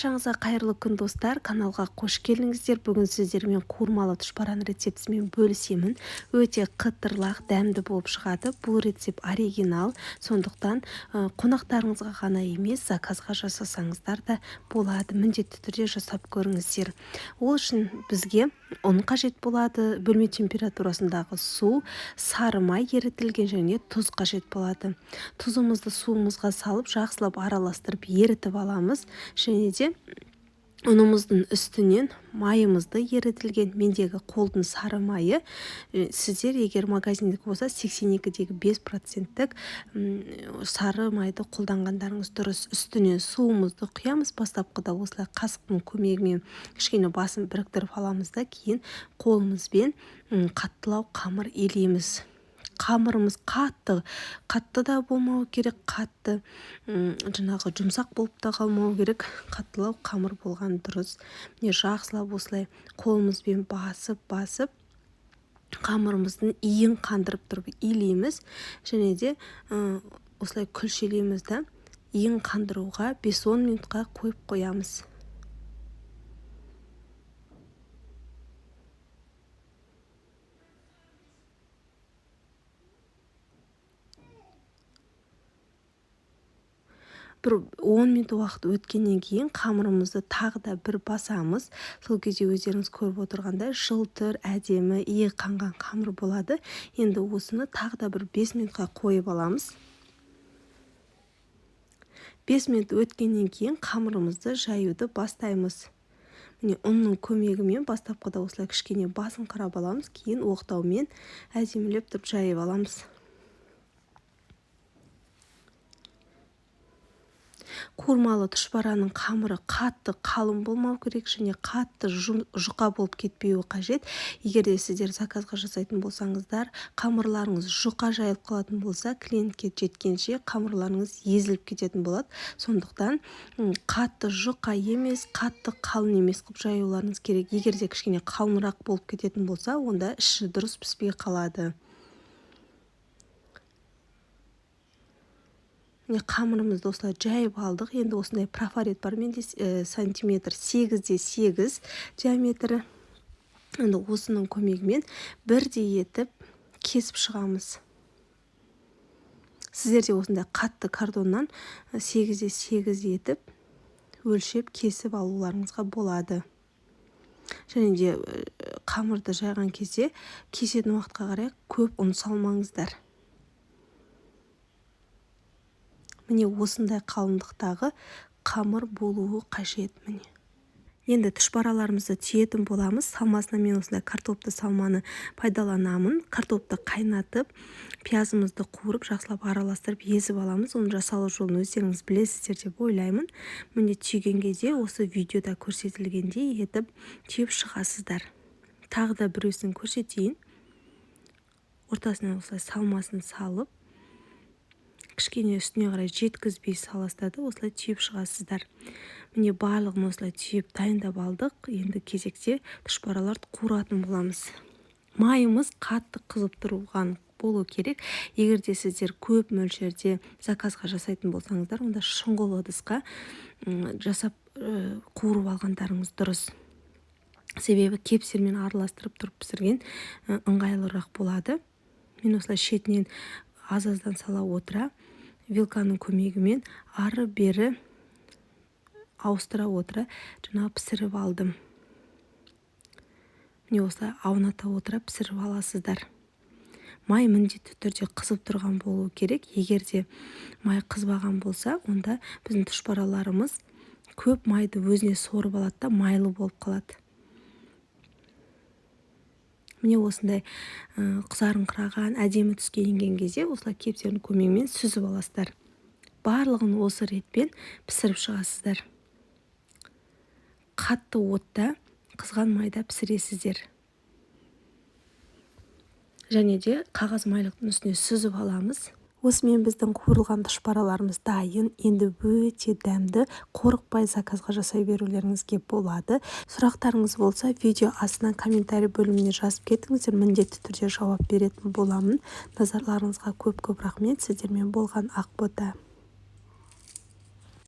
Баршаңызға қайырлы күн достар, каналға қош келдіңіздер. Бүгін сіздермен қуырмалы тұшпаран рецептісімен бөлісемін. Өте қытырлақ, дәмді болып шығады. Бұл рецепт оригинал, сондықтан қонақтарыңызға ғана емес, заказға жасасаңыздар да болады. Міндетті түрде жасап көріңіздер. Ол үшін бізге ұн қажет болады, бөлме температурасындағы су, сары май ерітілген және тұз қажет болады. Тұзымызды суымызға салып, жақсылап араластырып ерітіп аламыз. Және де ұнымыздың үстінен майымызды ерітілген, мендегі қолдың сары майы, сіздер егер магазиндік болса 82-дегі 5%-тік сары майды қолданғандарыңыз дұрыс. Үстінен суымызды құямыз, бастапқыда осылай қасықтың көмегімен кішкене басын біріктіріп аламыз да, кейін қолымызбен қаттылау қамыр илейміз. Қамырымыз қатты да болмау керек, қатты жаңағы жұмсақ болып та қалмау керек, қаттылау қамыр болған дұрыс. Міне жақсылап осылай қолымызбен басып қамырымыздың иін қандырып тұрып илейміз, және де осылай күлшелейміз да, иін қандыруға 5-10 минутқа қойып қоямыз. Бір 10 минут уақыт өткеннен кейін қамырымызды тағы да бір басамыз. Сол кезде өздеріңіз көріп отырғандай жылтыр, әдемі, иі қанған қамыр болады. Енді осыны тағы да бір 5 минутқа қойып аламыз. 5 минут өткеннен кейін қамырымызды жаюды бастаймыз. Міне ұнның көмегімен бастапқыда осылай кішкене басын қарап аламыз, кейін оқтаумен әдемілеп тұрып жайып аламыз. Қуырмалы тұшпараның қамыры қатты қалың болмау керек, және қатты жұқа болып кетпеуі қажет. Егер де сіздер заказға жасайтын болсаңыздар, қамырларыңыз жұқа жайылып қалатын болса, клиентке жеткенше қамырларыңыз езіліп кететін болады. Сондықтан қатты жұқа емес, қатты қалың емес қылып жаюларыңыз керек. Егер де кішкене қалыңырақ болып кететін болса, онда іші дұрыс піспей қалады. Қамырымызды осылай жайып алдық. Енді осындай трафарет бар менде сантиметр 8-де-8 диаметрі. Енді осының көмегімен бірдей етіп кесіп шығамыз. Сіздерде осындай қатты картоннан 8-де-8 етіп өлшеп кесіп алуларыңызға болады. Және де қамырды жайған кезде кесетін уақытқа қарай көп ұн салмаңыздар. Міне осындай қалыңдықтағы қамыр болуы қажет. Міне. Енді тұшпараларымызды түйетін боламыз. Салмасына мен осындай картопты салманы пайдаланамын. Картопты қайнатып, пиязымызды қуырып, жақсылап араластырып, езіп аламыз. Оның жасалу жолын өздеріңіз білесіздер деп ойлаймын. Міне түйген кезде осы видеода көрсетілгендей етіп түйіп шығасыздар. Тағы да біреусін көрсетейін. Ортасынан осылай салмасын салып, кішкене үстіне қарай жеткізбей саластады, осылай түйіп шығасыздар. Міне барлығын осылай түйіп дайындап алдық. Енді кезекте тұшпараларды қуыратын боламыз. Майымыз қатты қызып тұрған болу керек. Егер де сіздер көп мөлшерде заказға жасайтын болсаңыздар, онда шұңғыл ыдысқа жасап қуырып алғандарыңыз дұрыс. Себебі кепсермен араластырып тұрып пісірген ыңғайлырақ болады. Мен осылай шетінен аз-аздан сала отыра, вилканың көмегімен ары-бері ауыстыра отыра жаңа пісіріп алдым. Міне осылай ауната отыра пісіріп аласыздар. Май міндетті түрде қызып тұрған болу керек. Егер де май қызбаған болса, онда біздің тұшпараларымыз көп майды өзіне сорып алады да майлы болып қалады. Міне осындай қызарыңқыраған, әдемі түске енген кезде осылай кепсердің көмегімен сүзіп аласыздар. Барлығын осы ретпен пісіріп шығасыздар. Қатты отта, қызған майда пісіресіздер. Және де қағаз майлықтың үстіне сүзіп аламыз. Осымен біздің қуырылған тұшпараларымыз дайын. Енді өте дәмді, қорықпай заказға жасай берулеріңізге болады. Сұрақтарыңыз болса, видео астынан комментарий бөліміне жазып кетіңіздер. Міндетті түрде жауап беретін боламын. Назарларыңызға көп рахмет. Сіздермен болған Ақбота.